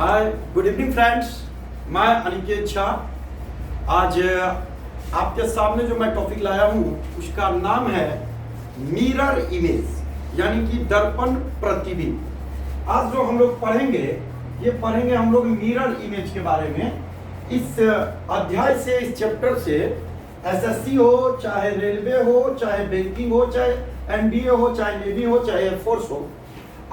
Hi good evening friends, मैं अनिकेत शाह। आज आपके सामने जो मैं टॉपिक लाया हूँ उसका नाम है मिरर इमेज, यानी कि दर्पण प्रतिबिंब। आज जो हम लोग पढ़ेंगे ये पढ़ेंगे हम लोग मिरर इमेज के बारे में। इस अध्याय से, इस चैप्टर से एसएससी हो, चाहे रेलवे हो, चाहे बैंकिंग हो, चाहे एनडीए हो, चाहे नेवी हो, चाहे एयरफोर्स हो,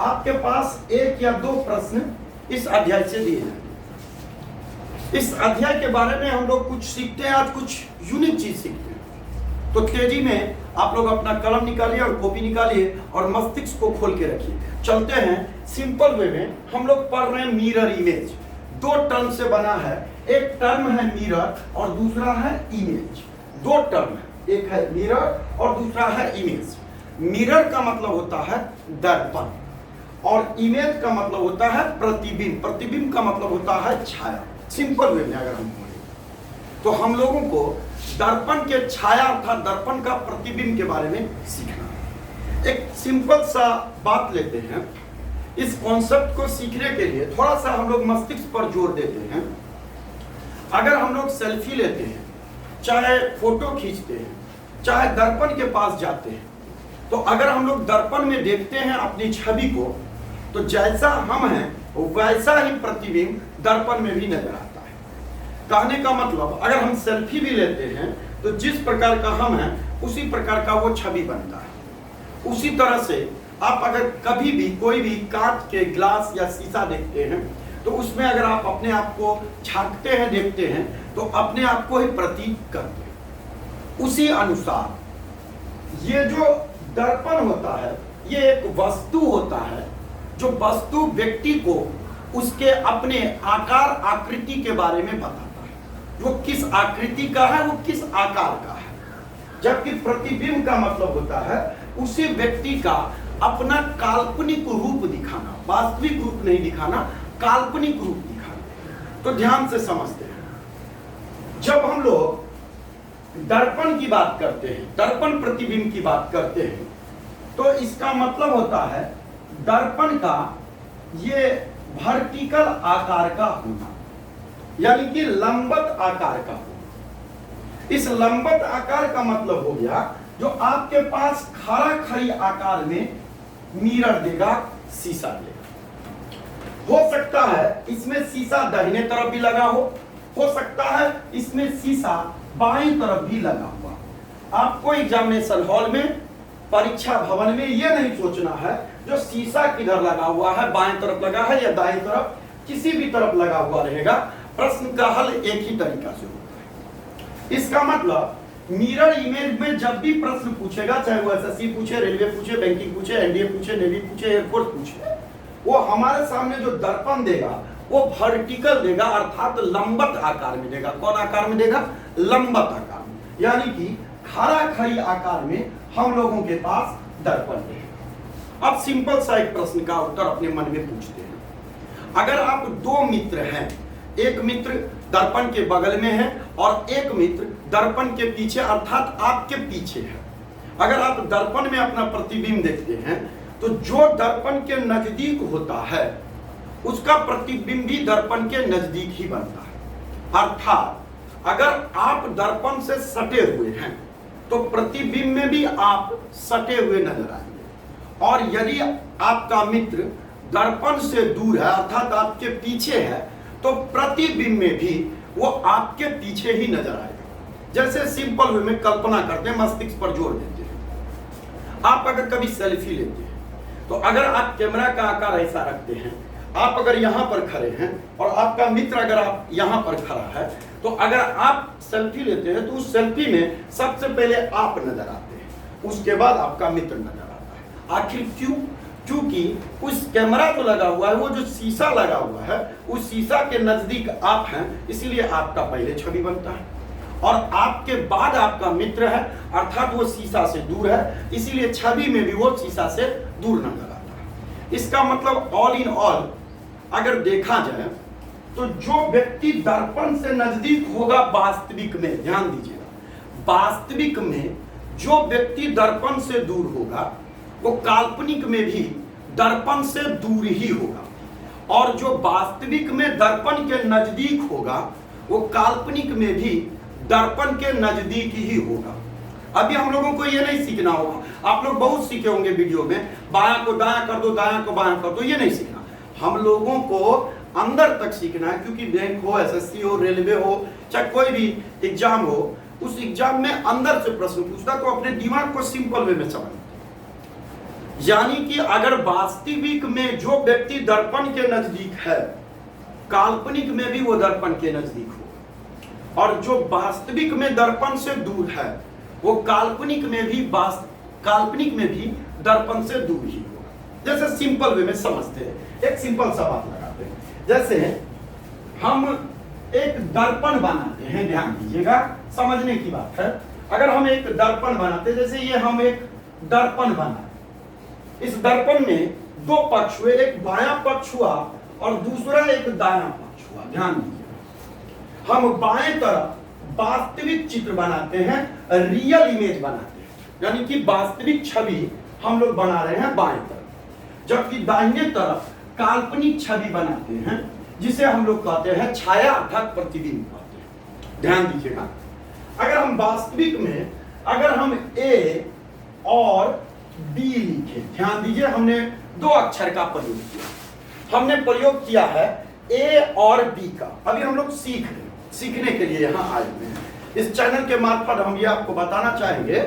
आपके पास एक या दो प्रश्न इस अध्याय से दिए जाएंगे। इस अध्याय के बारे में हम लोग कुछ सीखते हैं, आज कुछ यूनिक चीज सीखते हैं। तो तेजी में आप लोग अपना कलम निकालिए और कॉपी निकालिए और मस्तिष्क को खोल के रखिए। चलते हैं सिंपल वे में। हम लोग पढ़ रहे हैं मिरर इमेज। दो टर्म से बना है, एक टर्म है मिरर और दूसरा है इमेज। दो टर्म है, एक है मिरर और दूसरा है इमेज। मिरर का मतलब होता है दर्पण और इमेज का मतलब होता है प्रतिबिंब। प्रतिबिंब का मतलब होता है छाया। सिंपल वे में अगर हम बोले तो हम लोगों को दर्पण के छाया अर्थात दर्पण का प्रतिबिंब के बारे में सीखना है। एक सिंपल सा बात लेते हैं। इस कॉन्सेप्ट को सीखने के लिए थोड़ा सा हम लोग मस्तिष्क पर जोर देते हैं। अगर हम लोग सेल्फी लेते हैं, चाहे फोटो खींचते हैं, चाहे दर्पण के पास जाते हैं, तो अगर हम लोग दर्पण में देखते हैं अपनी छवि को, तो जैसा हम हैं वैसा ही प्रतिबिंब दर्पण में भी नजर आता है। कहने का मतलब अगर हम सेल्फी भी लेते हैं तो जिस प्रकार का हम हैं उसी प्रकार का वो छवि बनता है। उसी तरह से आप अगर कभी भी कोई भी कांच के ग्लास या शीशा देखते हैं तो उसमें अगर आप अपने आप को झांकते हैं, देखते हैं, तो अपने आप को ही प्रतीत करते हैं। उसी अनुसार ये जो दर्पण होता है ये एक वस्तु होता है जो वस्तु व्यक्ति को उसके अपने आकार आकृति के बारे में बताता है। वो किस आकृति का है, वो किस आकार का है। जबकि प्रतिबिंब का मतलब होता है उसी व्यक्ति का अपना काल्पनिक रूप दिखाना, वास्तविक रूप नहीं दिखाना, काल्पनिक रूप दिखाना। तो ध्यान से समझते हैं। जब हम लोग दर्पण की बात करते हैं, दर्पण प्रतिबिंब की बात करते हैं, तो इसका मतलब होता है दर्पण का ये वर्टिकल आकार का होना, यानी कि लंबवत आकार का होना। इस लंबवत आकार का मतलब हो गया जो आपके पास खड़ा खड़ी आकार में मिरर देगा, शीशा देगा। हो सकता है इसमें शीशा दाहिने तरफ भी लगा हो सकता है इसमें शीशा बाईं तरफ भी लगा हुआ। आपको एग्जामिनेशन हॉल में, परीक्षा भवन में यह नहीं सोचना है जो शीशा किधर लगा हुआ है, बाएं तरफ लगा है या दाएं तरफ, किसी भी तरफ लगा हुआ रहेगा। प्रश्न का हल एक ही तरीका से होता है। इसका मतलब मिरर इमेज में जब भी प्रश्न पूछेगा, चाहे वो एसएससी पूछे, रेलवे पूछे, बैंकिंग पूछे, एनडीए पूछे, नेवी पूछे, एयरफोर्स पूछे, वो हमारे सामने जो दर्पण देगा वो वर्टिकल देगा, अर्थात लंबवत आकार में देगा। कौन आकार में देगा? लंबवत आकार में, यानी कि खड़ा खड़ी आकार में हम लोगों के पास दर्पण है। अब सिंपल सा एक प्रश्न का उत्तर अपने मन में पूछते हैं। अगर आप दो मित्र हैं, एक मित्र दर्पण के बगल में है और एक मित्र दर्पण के पीछे अर्थात आपके पीछे है। अगर आप दर्पण में अपना प्रतिबिंब देखते हैं तो जो दर्पण के नजदीक होता है उसका प्रतिबिंब भी दर्पण के नजदीक ही बनता है। अर्थात अगर आप दर्पण से सटे हुए हैं तो प्रतिबिंब में भी आप सटे हुए नजर आएंगे, और यदि आपका मित्र दर्पण से दूर है अर्थात आपके पीछे है तो प्रतिबिंब में भी वो आपके पीछे ही नजर आएगा। जैसे सिंपल वे में कल्पना करते हैं, मस्तिष्क पर जोर देते हैं। आप अगर कभी सेल्फी लेते हैं तो अगर आप कैमरा का आकार ऐसा रखते हैं, आप अगर यहां पर खड़े हैं और आपका मित्र अगर आप यहां पर खड़ा है, तो अगर आप सेल्फी लेते हैं तो उस सेल्फी में सबसे पहले आप नजर आते हैं, उसके बाद आपका मित्र नजर आता है। आखिर क्यों? क्योंकि उस कैमरा जो लगा हुआ है, वो जो शीशा लगा हुआ है, उस शीशा के नजदीक आप हैं, इसीलिए आपका पहले छवि बनता है, और आपके बाद आपका मित्र है अर्थात वो शीशा से दूर है, इसीलिए छवि में भी वो शीशा से दूर नजर आता है। इसका मतलब ऑल इन ऑल अगर देखा जाए तो जो व्यक्ति दर्पण से नजदीक होगा वास्तविक में, ध्यान दीजिएगा, वास्तविक में जो व्यक्ति दर्पण से दूर होगा वो काल्पनिक में भी दर्पण से दूर ही होगा। और जो वास्तविक में दर्पण के नजदीक होगा वो काल्पनिक में भी दर्पण के नजदीक ही होगा। अभी हम लोगों को ये नहीं सीखना होगा। आप लोग बहुत सीखे होंगे वीडियो में, बायां को दायां कर दो, दायां को बायां कर दो, ये नहीं सीखना। हम लोगों को अंदर तक सीखना है, क्योंकि बैंक हो, एसएससी हो, रेलवे हो, चाहे कोई भी एग्जाम हो, उस एग्जाम में अंदर से प्रश्न पूछता तो अपने दिमाग को सिंपल वे में समझ। यानी कि अगर वास्तविक में जो व्यक्ति दर्पण के नजदीक है, काल्पनिक में भी वो दर्पण के नजदीक हो, और जो वास्तविक में दर्पण से दूर है वो काल्पनिक में भी दर्पण से दूर ही होगा। जैसे सिंपल वे में समझते हैं, एक सिंपल सा बात लगाते हैं। जैसे हम एक दर्पण बनाते हैं, ध्यान दीजिएगा, समझने की बात है। अगर हम एक दर्पण बनाते, जैसे ये हम एक दर्पण बनाते, इस दर्पण में दो पक्ष हुए, एक बायां पक्ष हुआ और दूसरा एक दायां पक्ष हुआ। ध्यान दीजिए, हम बाएं तरफ वास्तविक चित्र बनाते हैं, रियल इमेज बनाते हैं, यानी कि वास्तविक छवि हम लोग बना रहे हैं बाएं तरफ, जबकि दाहिने तरफ काल्पनिक छवि बनाते हैं, जिसे हम लोग कहते हैं छाया अर्थात प्रतिबिंब कहते हैं। ध्यान दीजिएगा, अगर हम वास्तविक में अगर हम ए और बी लिखे, ध्यान दीजिए, हमने दो अक्षर का प्रयोग किया, हमने प्रयोग किया है ए और बी का। अभी हम लोग सीखने के लिए यहाँ आए हुए हैं। इस चैनल के मार्फत हम ये आपको बताना चाहेंगे,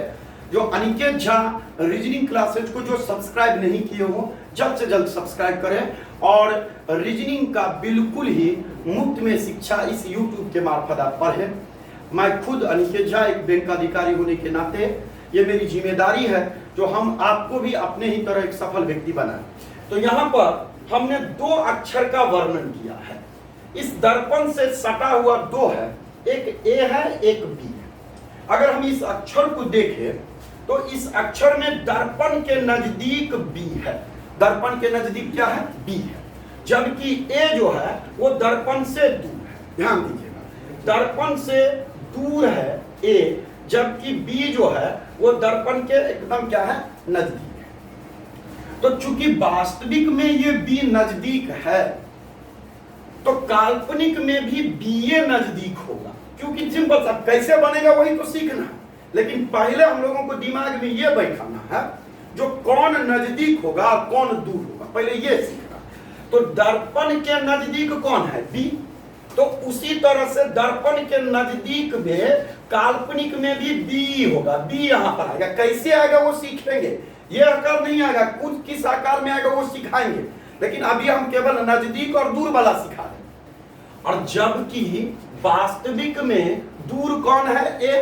जो अनिकेत झा रीजनिंग क्लासेज को जो सब्सक्राइब नहीं किए हो, जल्द से जल्द सब्सक्राइब करें और रीजनिंग का बिल्कुल ही मुफ्त में शिक्षा इस यूट्यूब के मार्फत आप पढ़ें। मैं खुद अनिकेत झा एक बैंक अधिकारी होने के नाते ये मेरी जिम्मेदारी है, जो हम आपको भी अपने ही तरह एक सफल व्यक्ति बनाए। तो यहाँ पर हमने दो अक्षर का वर्णन किया है। इस दर्पण से सटा हुआ दो है, एक ए है एक बी है। अगर हम इस अक्षर को देखें तो इस अक्षर में दर्पण के नजदीक बी है, दर्पण के नजदीक क्या है, बी है, जबकि ए जो है वो दर्पण से दूर है। ध्यान दीजिएगा, दर्पण से दूर है ए, जबकि बी जो है वो दर्पण के एकदम क्या है, नजदीक है। तो चूंकि वास्तविक में ये बी नजदीक है, तो काल्पनिक में भी बी ए नजदीक होगा। क्योंकि सिंपल सा कैसे बनेगा वही तो सीखना है, लेकिन पहले हम लोगों को दिमाग में ये बैठाना है जो कौन नजदीक होगा कौन दूर होगा, पहले ये सीखना। तो दर्पण के नजदीक कौन है, बी, तो उसी तरह से दर्पण के नजदीक में काल्पनिक में भी बी होगा। बी यहां पर आएगा, कैसे आएगा वो सीखेंगे, ये आकार नहीं आएगा, कुछ किस आकार में आएगा वो सिखाएंगे, लेकिन अभी हम केवल नजदीक और दूर वाला सिखा रहे हैं। और जबकि वास्तविक में दूर कौन है, ए,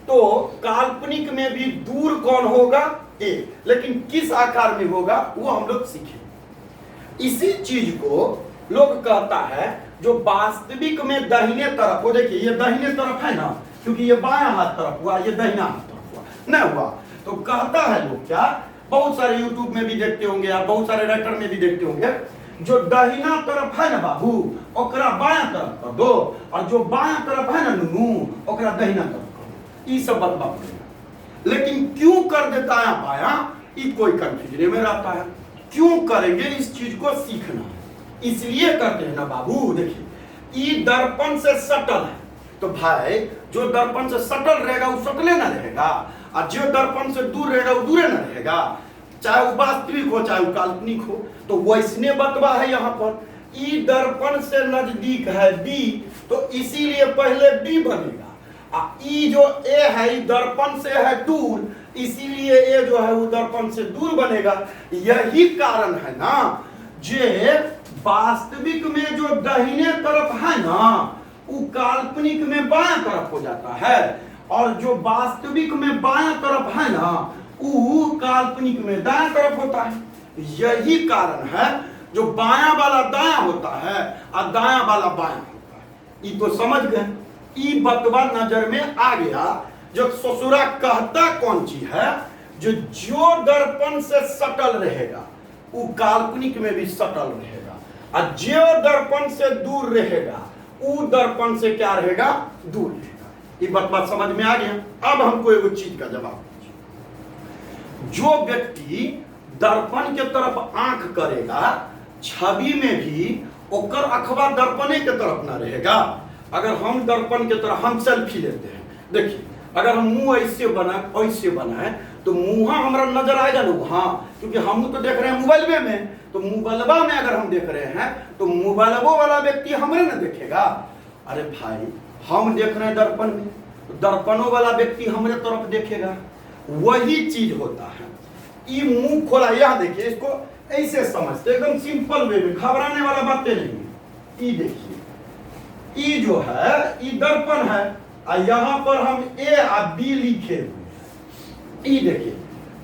तो काल्पनिक में भी दूर कौन होगा, ए, लेकिन किस आकार में होगा वो हम लोग सीखेंगे। इसी चीज को लोग कहता है जो वास्तविक में दाहिने तरफ हो, देखिए ये दाहिने तरफ है ना, क्योंकि ये बायां हाथ तरफ हुआ, ये दाहिना हाथ तरफ हुआ, नहीं हुआ, तो कहता है लोग क्या, बहुत सारे यूट्यूब में भी देखते होंगे आप, बहुत सारे राइटर में भी देखते होंगे, जो दाहिना तरफ है ना बाबू ओकरा बायां तरफ कर दो, और जो बायां तरफ है ना नुनू ओकरा दाहिना तरफ कर दो, ई सब बतबा पड़ेगा। लेकिन क्यों कर देता है बायां, ई कोई कंफ्यूजन में रहता है। क्यों करेंगे, इस चीज को सीखना है, इसलिए करते हैं ना बाबू। देखिए ई दर्पण से सटल है, तो भाई जो दर्पण से सटल रहेगा वो सटले ना रहेगा, और जो दर्पण से दूर रहेगा वो दूरे ना रहेगा, चाहे वो वास्तविक हो चाहे वो काल्पनिक हो। तो वैसने बतवा है यहाँ पर, ई दर्पण से नजदीक है बी, तो इसीलिए पहले बी बनेगा, ई जो ए है ई दर्पण से है दूर, इसीलिए ए जो है वो दर्पण से दूर बनेगा। यही कारण है ना जे वास्तविक में जो दाहिने तरफ है ना वो काल्पनिक में बायां तरफ हो जाता है, और जो वास्तविक में बायां तरफ है ना वो काल्पनिक में दायां तरफ होता है। यही कारण है जो बायां वाला दायां होता है और दायां वाला बायां होता है। ये तो समझ गए, ये बतवा नजर में आ गया। जो ससुरा कहता कौन चीज है, जो दर्पण से सटल रहेगा वो काल्पनिक में भी सटल रहेगा, और जो दर्पण से दूर रहेगा वो दर्पण से क्या रहेगा, दूर रहेगा। ये बात समझ में आ गया। अब हमको एक चीज का जवाब दीजिए, जो व्यक्ति दर्पण के तरफ आंख करेगा छवि में भी ओकर अखबा दर्पणे के तरफ ना रहेगा। अगर हम दर्पण के तरफ हम सेल्फी लेते हैं, देखिए अगर हम मुंह ऐसे बनाए तो मुंह हमारा नजर आएगा ना वहां, क्योंकि हम तो देख रहे हैं मोबाइल में, तो मोबाइलबा में अगर हम देख रहे हैं तो मोबाइलबो वाला व्यक्ति हमरे ना देखेगा। अरे भाई हम देख रहे हैं दर्पण में, तो दर्पणों वाला व्यक्ति हमरे तरफ देखेगा। वही चीज होता है। ये मुंह खोला, यह देखिए, इसको ऐसे समझते एकदम सिंपल वे में, घबराने वाला बातें नहीं है। ये देखिए, ये जो है ये दर्पण है, और यहां पर हम ए और बी लिखे हुए। ये देखिए,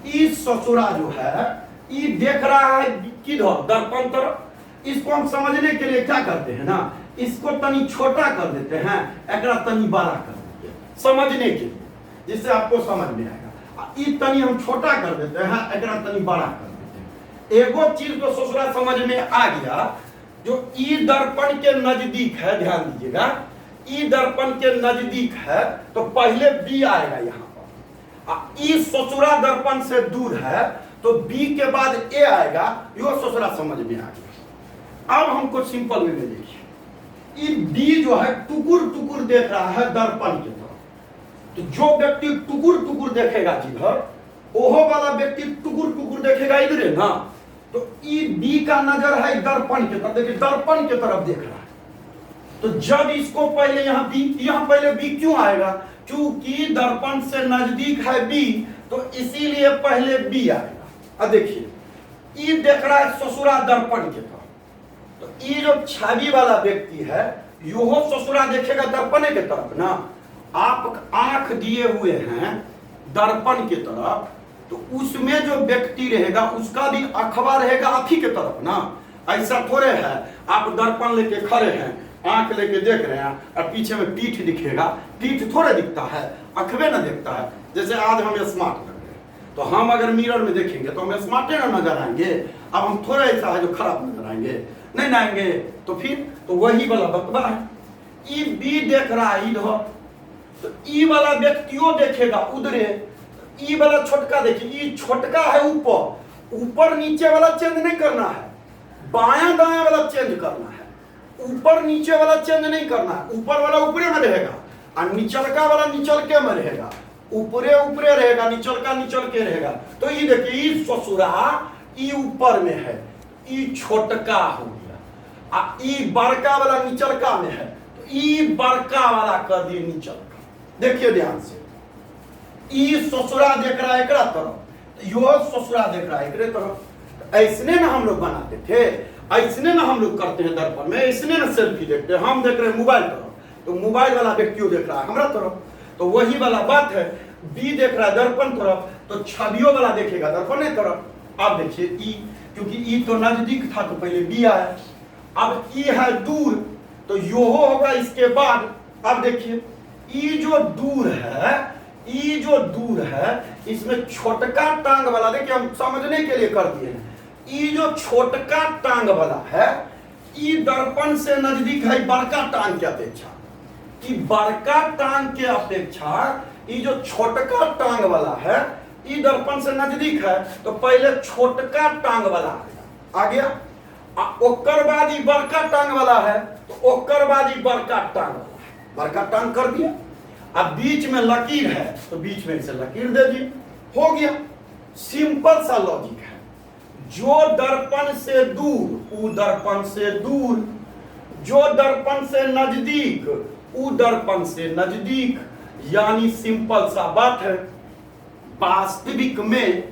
ये ससुरा जो है ये देख रहा है किधर, दर्पण तरफ। इसको हम समझने के लिए क्या करते हैं ना, इसको तनी छोटा कर देते हैं, एकरा तनी बड़ा कर देते हैं समझने के लिए, जिससे आपको समझ में आएगा। ये तनी हम छोटा कर देते हैं, एकरा तनी बड़ा कर देते हैं। एगो चीज तो ससुरा समझ में आ गया, जो ई दर्पण के नजदीक है, ध्यान दीजिएगा, ई दर्पण के नजदीक है तो पहले बी आएगा यहाँ पर। ई ससुरा दर्पण से दूर है तो बी के बाद ए आएगा। यो ससुरा समझ में आ गया। अब हमको सिंपल वे में देखिए, ये बी जो है टुकुर टुकुर देख रहा है दर्पण की तरफ। तो जो व्यक्ति टुकुर टुकुर देखेगा जिधर, ओहो वाला व्यक्ति टुकुर टुकुर देखेगा इधर ना। तो ये बी का नजर है दर्पण की तरफ, देखिए दर्पण की तरफ देख रहा है। तो जब इसको पहले यहाँ पहले बी क्यों आएगा, क्योंकि दर्पण से नजदीक है बी, तो इसीलिए पहले बी आएगा। अब देखिए, ये देख रहा है ससुरा दर्पण की तरफ, तो ये जो छवि वाला व्यक्ति है यो ससुरा देखेगा दर्पण के तरफ ना। आप आंख दिए हुए हैं दर्पण की तरफ, तो उसमें जो व्यक्ति रहेगा उसका भी अखबार रहेगा आप ही के तरफ ना। ऐसा थोड़े है आप दर्पण लेके खड़े हैं, आंख लेके देख रहे हैं और पीछे में पीठ दिखेगा, पीठ थोड़े दिखता है, अखबे ना दिखता है। जैसे आज हम स्मार्ट लग रहे हैं, तो हम अगर मिरर में देखेंगे तो हम स्मार्टे ना नजर आएंगे। अब हम थोड़ा ऐसा है जो खराब नजर आएंगे, नहीं ना आएंगे। तो फिर तो वही वाला बतबा है। ई बी देख रहा है इधर, तो ई वाला व्यक्तियों देखेगा उधरे। ई वाला छोटका देखिए, ई छोटका है ऊपर, ऊपर नीचे वाला चेंज नहीं करना है, बायां दायां वाला चेंज करना है, ऊपर नीचे वाला चेंज नहीं करना है। ऊपर वाला ऊपरे में रहेगा और निचलका वाला निचल के में रहेगा, ऊपरे ऊपरे रहेगा, निचलका निचल के रहेगा। तो ये देखिए, ई ससुरा ई ऊपर में है, ई छोटका हो गया, आ ई बड़का वाला निचलका में है, तो ई बड़का वाला कर दिए निचलका। देखिए ध्यान से, ई ससुरा देख रहा है एकरा तरफ, यो ससुरा देख रहा है एकरे तरफ। ऐसने ना हम लोग बनाते थे, ऐसने ना हम लोग करते हैं दर्पण में, ऐसने ना सेल्फी देखते हैं। हम देख रहे हैं मोबाइल तरफ, तो मोबाइल वाला व्यक्ति देख रहा है हमारा तरफ, तो वही वाला बात है। बी देख रहा है दर्पण तरफ, तो छवियों वाला देखेगा दर्पण तरफ। अब देखिए ई, क्योंकि ई तो नजदीक था तो पहले बी आया, अब ई है दूर तो यो होगा इसके बाद। अब देखिए, ई जो दूर है, ई जो दूर है इसमें छोटका टांग वाला, देखिए हम समझने के लिए कर दिए हैं। ये जो छोटका टांग वाला है ये दर्पण से नजदीक है बड़का टांग के अपेक्षा। कि बड़का टांग के अपेक्षा ये जो छोटका टांग वाला है ये दर्पण से नजदीक है, तो पहले छोटका टांग वाला आ गया, ओकर बाद ये बड़का टांग वाला है, तो ओकर बाद ये बड़का टांग वाला है। बड़का टांग कर दिया, अब बीच में लकीर है तो बीच में से लकीर दे दी, हो गया। सिंपल सा लॉजिक है। जो दर्पण से दूर उ दर्पण से दूर, जो दर्पण से नजदीक उ दर्पण से नजदीक। यानी सिंपल सा बात है, वास्तविक में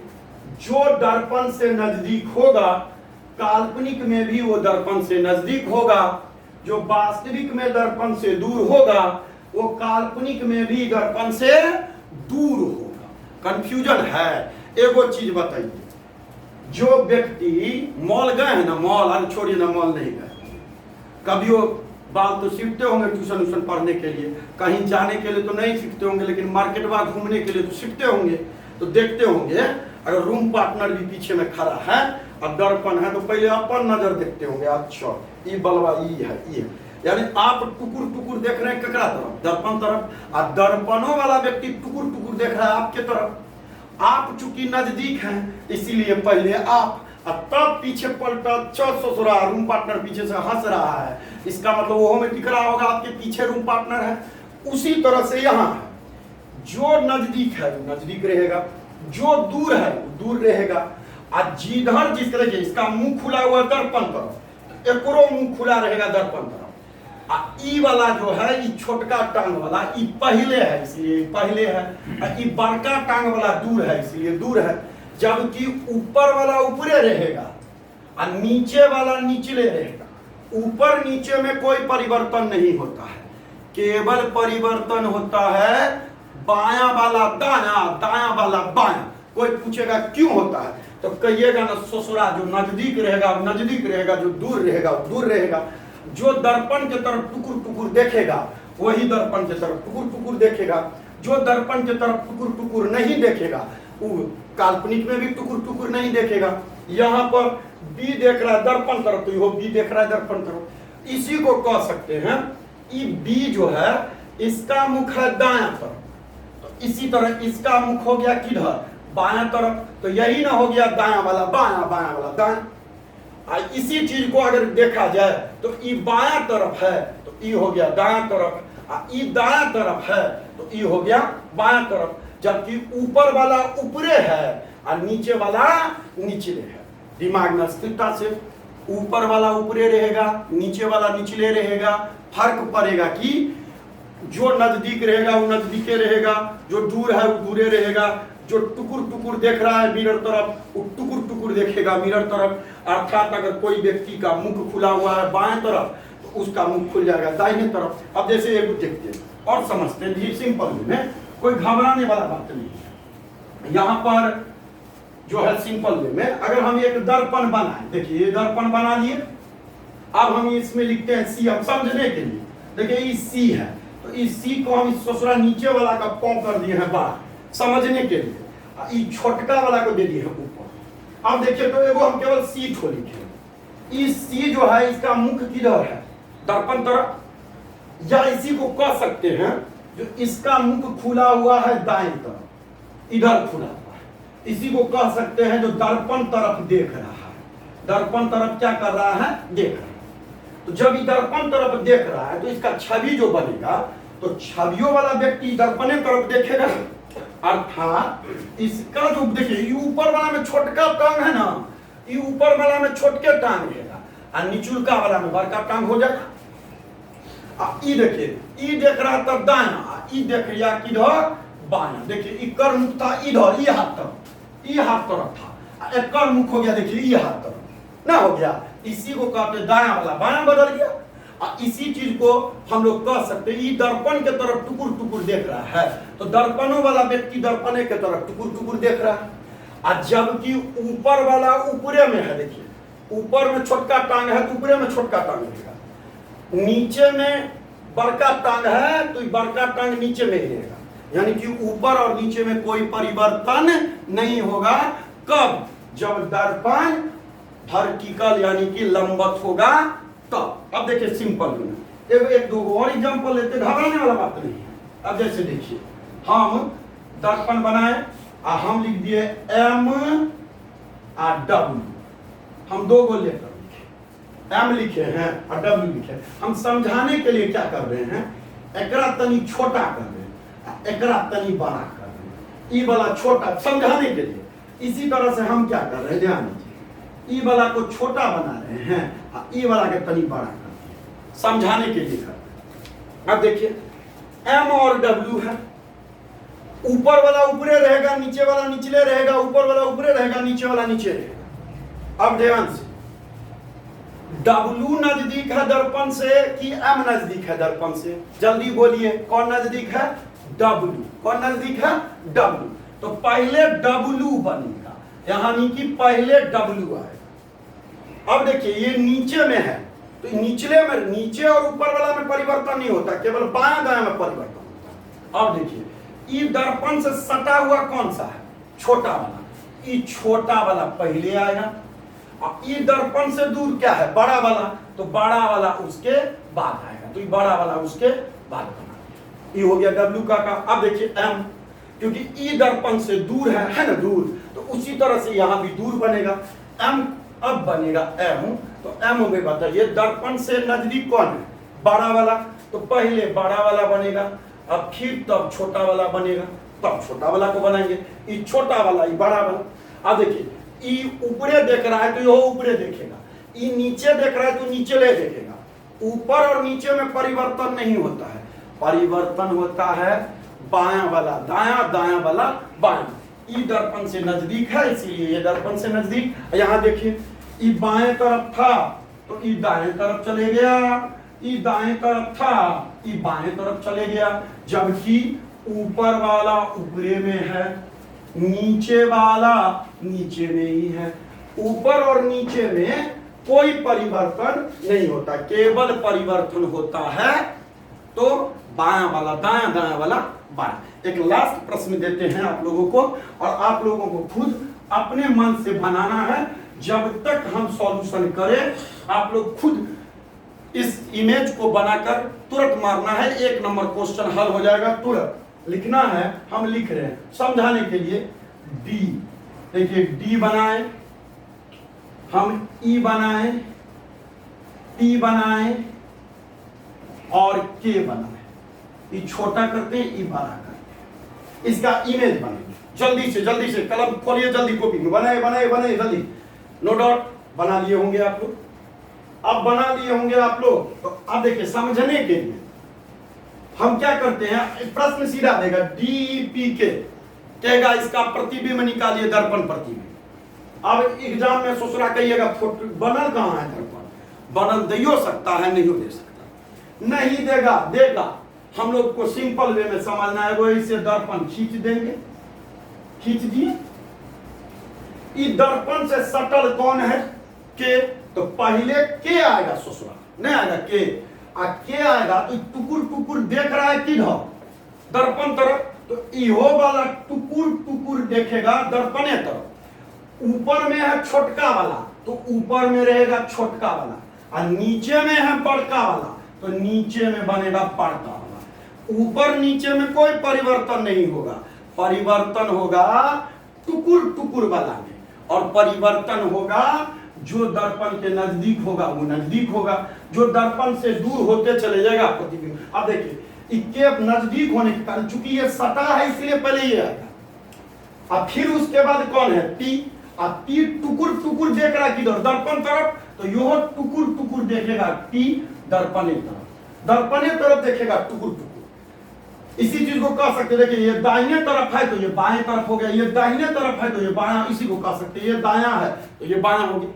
जो दर्पण से नजदीक होगा काल्पनिक में भी वो दर्पण से नजदीक होगा, जो वास्तविक में दर्पण से दूर होगा वो काल्पनिक में भी दर्पण से दूर होगा। कंफ्यूजन है। एगो चीज बताइए, जो व्यक्ति मॉल गए हैं ना, मॉल, अरे छोड़िए ना मॉल नहीं गए, कभी वो बाल तो सीखते होंगे ट्यूशन व्यूशन पढ़ने के लिए, कहीं जाने के लिए तो नहीं सीखते होंगे, लेकिन मार्केट बाहर घूमने के लिए तो सीखते होंगे। तो देखते होंगे अगर रूम पार्टनर भी पीछे में खड़ा है और दर्पण है तो पहले अपन नजर देखते होंगे, अच्छा ये बलवा ये है, ये। यानी आप टुकुर टुकुर देख रहे हैं ककरा तरफ, दर्पण तरफ, और दर्पणों वाला व्यक्ति टुकुर टुकुर देख रहा है आपके तरफ। आप चूंकि नजदीक हैं इसीलिए पहले आप, और तब पीछे पलटा, चल ससुरा रूम पार्टनर पीछे से हंस रहा है, इसका मतलब वो में दिख रहा होगा आपके पीछे रूम पार्टनर है। उसी तरह से यहाँ है, जो नजदीक है वो नजदीक रहेगा, जो दूर है वो दूर रहेगा। और जिधर जिस तरह के इसका मुंह खुला हुआ दर्पण तरफ, एकरो मुंह खुला रहेगा दर्पण तरफ। ई वाला जो है ई छोटका टांग वाला ई पहले है इसलिए पहले है, ई बड़का टांग वाला दूर है इसलिए दूर है। जबकि ऊपर वाला ऊपरे रहेगा और नीचे वाला निचले रहेगा। ऊपर नीचे में कोई परिवर्तन नहीं होता है, केवल परिवर्तन होता है बायां वाला दायां, दायां वाला बायां। कोई पूछेगा क्यों होता है तो कहिएगा ना ससुरा, जो नजदीक रहेगा वो नजदीक रहेगा, जो दूर रहेगा वो दूर रहेगा। जो दर्पण के तरफ टुकुर टुकुर देखेगा वही दर्पण के तरफ टुकुर टुकुर देखेगा, जो दर्पण के तरफ टुकुर टुकुर नहीं देखेगा वो काल्पनिक में भी टुकुर टुकुर नहीं देखेगा। यहाँ पर बी देख रहा है दर्पण तरफ, तो वो बी देख रहा है दर्पण तरफ। इसी को कह सकते हैं ये बी जो है इसका मुख है दायां तरफ, तो इसी तरह इसका मुख हो गया किधर, बायां तरफ। तो यही ना हो गया दायां वाला बायां, बायां वाला दायां। इसी चीज को अगर देखा जाए तो ये बायां तरफ है तो ये हो गया दायां तरफ, ये दायां तरफ है तो ये हो गया बायां तरफ। जबकि ऊपर वाला ऊपरे है और नीचे वाला निचले है। दिमाग में स्थिरता से ऊपर वाला ऊपरे रहेगा, नीचे वाला निचले रहेगा। फर्क पड़ेगा कि जो नजदीक रहेगा वो नजदीके रहेगा, जो दूर है वो दूरे रहेगा। जो टुकुर टुकुर देख रहा है मिरर तरफ वो टुकुर टुकुर देखेगा मिरर तरफ। अर्थात अगर कोई व्यक्ति का मुख खुला हुआ है बाएं तरफ तो उसका मुख खुल जाएगा दाहिने तरफ। अब जैसे एक देखते हैं और समझते हैं सिंपल में, कोई घबराने वाला बात नहीं है। यहाँ पर जो है सिंपल वे में अगर हम एक दर्पण बनाए, देखिए ये दर्पण बना लिए। अब हम इसमें लिखते हैं सी, हम समझने के लिए। देखिए ये सी है तो इस सी को हम इस ससुरा नीचे वाला का पौ कर दिए हैं बाहर समझने के लिए, ये छोटका वाला को दे दिए हैं ऊपर। अब देखिए तो एगो हम केवल सी को लिखे। इस सी जो है इसका मुख किधर है, दर्पण तरफ, या इसी को कह सकते हैं जो इसका मुख खुला हुआ है दाएं तरफ, इधर खुला हुआ है, इसी को कह सकते हैं जो दर्पण तरफ देख रहा है। दर्पण तरफ क्या कर रहा है, देख रहा है। तो जब ये दर्पण तरफ देख रहा है तो इसका छवि जो बनेगा तो छवियों वाला व्यक्ति दर्पणे तरफ देखेगा। अर्थात इसका जो देखिए ये ऊपर वाला में छोटका टांग है ना, ये ऊपर वाला में छोटके टांग रहेगा और निचुलका वाला में बड़का टांग हो जाएगा। ये देखिए ये देख रहा था दायां, ये देख रहा किधर बायां। देखिए ये कर मुख था इधर, ये हाथ तरफ था, एक कर मुख हो गया देखिए ये हाथ तरफ ना हो गया। इसी को कहते दायां वाला बायां बदल गया। इसी चीज को हम लोग कह सकते हैं ये दर्पण के तरफ टुकुर टुकुर देख रहा है तो दर्पणों वाला व्यक्ति दर्पणे के तरफ टुकुर टुकुर देख रहा है। और जबकि ऊपर वाला ऊपरे में है, देखिए ऊपर में छोटका टांग है तो ऊपरे में छोटका टांग रहेगा, नीचे में बड़का टांग है तो बड़का टांग नीचे में ही रहेगा। यानी कि ऊपर और नीचे में कोई परिवर्तन नहीं होगा। कब, जब दर्पण वर्टिकल यानी कि लंबवत होगा तब। अब देखिए सिंपल में एक दो और एग्जांपल लेते, घबराने वाला बात नहीं है। अब जैसे देखिए हम दर्पण बनाए और हम लिख दिए एम और डब्ल्यू, हम दो गो लेकर लिखे, एम लिखे हैं और डब्ल्यू लिखे। हम समझाने के लिए क्या कर रहे हैं, एकरा तनी छोटा कर रहे हैं, एकरा तनी बड़ा कर रहे हैं। ई वाला छोटा समझाने के लिए, इसी तरह से हम क्या कर रहे हैं, ध्यान दीजिए, ई वाला को छोटा बना रहे हैं, ई वाला के तनी बड़ा कर रहे हैं, समझाने के लिए कर रहे हैं। अब देखिए एम और डब्ल्यू है, ऊपर वाला ऊपरे रहेगा, नीचे वाला निचले रहेगा, ऊपर वाला ऊपरे रहेगा, नीचे वाला नीचे रहेगा। अब ध्यान से, डब्ल्यू नजदीक है दर्पण से कि एम नजदीक है दर्पण से, जल्दी बोलिए कौन नजदीक है, डब्ल्यू। कौन नजदीक है, डब्ल्यू। तो पहले डब्ल्यू बनेगा, यानी कि पहले डब्ल्यू आएगा। अब देखिए ये नीचे में है तो निचले में, नीचे और ऊपर वाला में परिवर्तन नहीं होता, केवल बायां दायां में परिवर्तन होता है। अब देखिए ये दर्पण से सटा हुआ कौन सा है, छोटा वाला, ये छोटा वाला पहले आएगा। अब ये दर्पण से दूर क्या है, बड़ा वाला, तो बड़ा वाला उसके बाद आएगा, तो ये बड़ा वाला उसके बाद बना, ये हो गया डब्ल्यू का। अब देखिए एम, क्योंकि ई दर्पण से दूर है ना, दूर, तो उसी तरह से यहाँ भी दूर बनेगा। एम अब बनेगा एम, तो एम में बताइए दर्पण से नजदीक कौन है, बड़ा वाला, तो पहले बड़ा वाला बनेगा, अब फिर तब छोटा वाला बनेगा, तब छोटा वाला को बनाएंगे, ये छोटा वाला ये बड़ा वाला। अब देखिए ये ऊपरे देख रहा है तो यह ऊपरे देखेगा, ये नीचे देख रहा है तो नीचे ले देखेगा। ऊपर और नीचे में परिवर्तन नहीं होता है, परिवर्तन होता है बायां वाला दायां, दायां वाला बायां। ये दर्पण से नजदीक है इसीलिए ये दर्पण से नजदीक। यहाँ देखिए ये बाएं तरफ था तो ये दाएं तरफ चले गया, ये दाएं तरफ था ये बाएं तरफ चले गया, जबकि ऊपर वाला ऊपरे में है, नीचे वाला नीचे में ही है। ऊपर और नीचे में कोई परिवर्तन नहीं होता, केवल परिवर्तन होता है तो बायां वाला दायां, दायां वाला बायां। एक लास्ट प्रश्न देते हैं आप लोगों को, और आप लोगों को खुद अपने मन से बनाना है। जब तक हम सॉल्यूशन करें आप लोग खुद इस इमेज को बनाकर तुरंत मारना है, 1 नंबर क्वेश्चन हल हो जाएगा। तुरंत लिखना है, हम लिख रहे हैं समझाने के लिए। डी, देखिए डी बनाए, हम ई बनाए, टी बनाए और के बनाए। ये छोटा करते हैं, ई बड़ा करते हैं, इसका इमेज बनेगी। जल्दी से कलम खोलिए, जल्दी कॉपी में बनाए बनाए बनाए जल्दी। नो डाउट बना लिए होंगे आप लोग, अब बना लिए होंगे आप लोग। तो अब देखिए समझने के लिए हम क्या करते हैं, प्रश्न सीधा देगा डीपी के कहेगा इसका प्रतिबिंब निकालिए, दर्पण प्रतिबिंब। अब एग्जाम में ससुरा कहिएगा फोटो बनल कहाँ है दर्पण, बनल दे सकता है, नहीं दे सकता, नहीं देगा, देगा। हम लोग को सिंपल वे में समझना है, वो इसे दर्पण खींच देंगे, खींच दिए। इस दर्पण से सटल कौन है, के, तो पहले के आएगा ससुरा, नहीं आएगा के, के आएगा तो टुकुर टुकुर देख रहा है किधर, दर्पण तरफ, तो इहो वाला टुकुर टुकुर देखेगा दर्पणे तरफ। ऊपर में है छोटका वाला तो ऊपर में रहेगा छोटका वाला, और नीचे में है बड़का वाला तो नीचे में बनेगा बड़का वाला। ऊपर नीचे में कोई परिवर्तन नहीं होगा, परिवर्तन होगा टुकुर टुकुर वाला में, और परिवर्तन होगा जो दर्पण के नजदीक होगा वो नजदीक होगा, जो दर्पण से दूर होते चले जाएगा प्रतिबिंब। अब देखिए इसके नजदीक होने के कारण, चूंकि ये सटा है इसलिए पहले ये आएगा, और फिर उसके बाद कौन है पी, और पी टुकुर टुकुर देख रहा है किधर, दर्पण तरफ, तो यह टुकुर टुकुर देखेगा पी दर्पणे तरफ, दर्पणे तरफ देखेगा टुकुर टुकुर। इसी चीज को कह सकते हैं, देखिए ये दाहिने तरफ है तो ये बाएं तरफ हो गया, ये दाहिने तरफ है तो ये बायां, इसी को कह सकते हैं, ये दायां है तो ये बायां हो गया,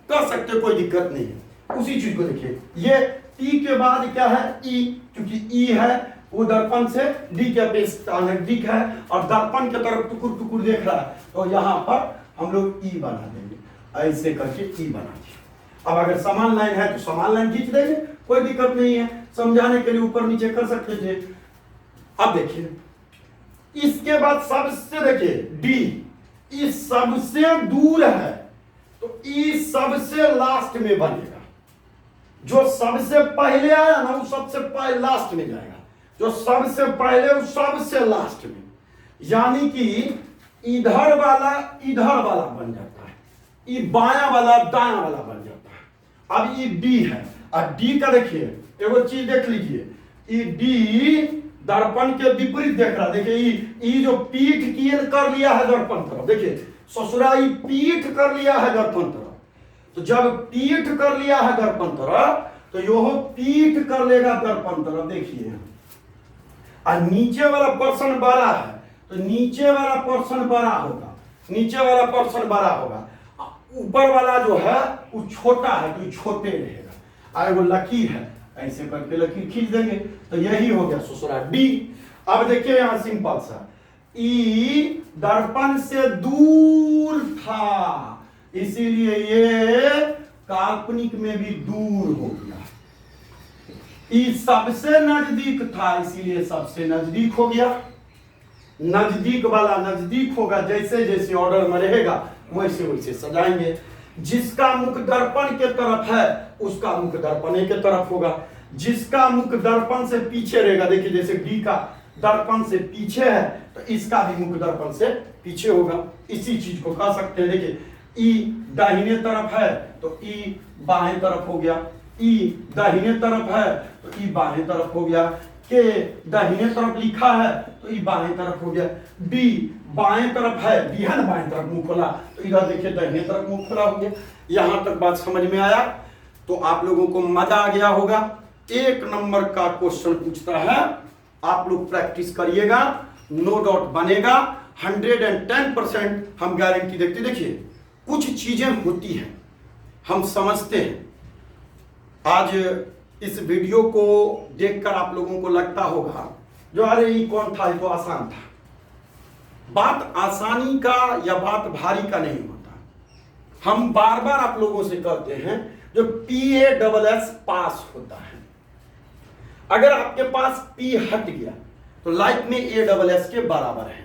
कर सकते, कोई दिक्कत नहीं है। उसी चीज को देखिए, ये टी के बाद क्या है ई, क्योंकि ई है वो दर्पण से डी के अपेक्षा नजदीक है और दर्पण के तरफ टुकुर टुकुर देख रहा है, तो यहाँ पर हम लोग ई बना देंगे, ऐसे करके ई बना दिए। अब अगर समान लाइन है तो समान लाइन खींच देंगे, कोई दिक्कत नहीं है, समझाने के लिए ऊपर नीचे कर सकते थे। अब देखिए इसके बाद सबसे, देखिए डी, ई सबसे दूर है तो ई सबसे लास्ट में बनेगा, जो सबसे पहले आया ना वो सबसे पहले लास्ट में जाएगा, जो सबसे पहले वो सबसे लास्ट में, यानी कि इधर वाला बन जाता है, ये बायां वाला दायां वाला बन जाता है। अब ये डी है, और डी का देखिए एगो चीज देख लीजिए, ये डी दर्पण के विपरीत देख रहा, देखिए ये जो पीठ किए कर लिया है दर्पण तरफ, देखिए ससुरा ये पीठ कर लिया है दर्पण तरफ, तो जब पीठ कर लिया है दर्पण तरफ तो यह पीठ कर लेगा दर्पण तरफ, देखिए। और नीचे वाला पोर्शन बड़ा है तो नीचे वाला पोर्शन बड़ा होगा, नीचे वाला पोर्शन बड़ा होगा, ऊपर वाला जो है वो छोटा है तो छोटे रहेगा। और वो लकीर है, ऐसे करके लकीर खींच देंगे, तो यही हो गया ससुरा डी। अब देखिए यहां सिंपल सा, ई दर्पण से दूर था इसीलिए ये काल्पनिक में भी दूर हो गया, ई सबसे नजदीक था इसीलिए सबसे नजदीक हो गया, नजदीक वाला नजदीक होगा, जैसे जैसे ऑर्डर में रहेगा वैसे वैसे सजाएंगे। जिसका मुख दर्पण के तरफ है उसका मुख दर्पणे के तरफ होगा, जिसका मुख दर्पण से पीछे रहेगा, देखिए जैसे डी का दर्पण से पीछे है तो इसका भी मुख दर्पण से पीछे होगा। इसी चीज को कह सकते हैं, देखिए ई दाहिने तरफ है तो ई बाएं तरफ हो गया, ई दाहिने तरफ है तो ई बाएं तरफ हो गया, के दाहिने तरफ लिखा है तो ई बाएं तरफ हो गया, बी बाएं तरफ है, बी है ना बाएं तरफ मुंह खोला तो इधर देखिए दाहिने तरफ मुंह खोला हो गया। यहां तक बात समझ में आया तो आप लोगों को मजा आ गया होगा। 1 नंबर का क्वेश्चन पूछता है, आप लोग प्रैक्टिस करिएगा, नो डाउट बनेगा, 110% हम गारंटी देते। देखिए कुछ चीजें होती हैं हम समझते हैं, आज इस वीडियो को देखकर आप लोगों को लगता होगा जो अरे ये कौन था, ये तो आसान था। बात आसानी का या बात भारी का नहीं होता। हम बार बार आप लोगों से कहते हैं जो PASS पास होता है, अगर आपके पास P हट गया तो लाइफ में ASS के बराबर है।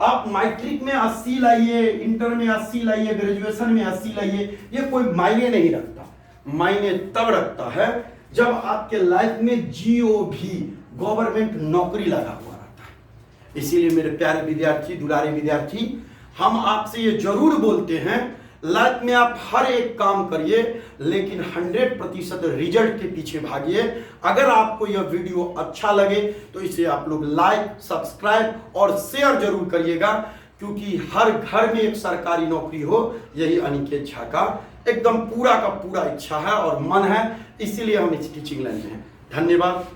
आप मैट्रिक में 80 लाइए, इंटर में 80 लाइए, ग्रेजुएशन में 80 लाइए, ये कोई मायने नहीं रखता। मायने तब रखता है जब आपके लाइफ में GOV गवर्नमेंट नौकरी लगा हुआ रहता है। इसीलिए मेरे प्यारे विद्यार्थी, दुलारे विद्यार्थी, हम आपसे ये जरूर बोलते हैं लाइफ में आप हर एक काम करिए लेकिन 100% रिजल्ट के पीछे भागिए। अगर आपको यह वीडियो अच्छा लगे तो इसे आप लोग लाइक, सब्सक्राइब और शेयर जरूर करिएगा, क्योंकि हर घर में एक सरकारी नौकरी हो यही अनिकेत झा का एकदम पूरा का पूरा इच्छा है और मन है। इसीलिए हम इस टीचिंग लाइन में हैं। धन्यवाद।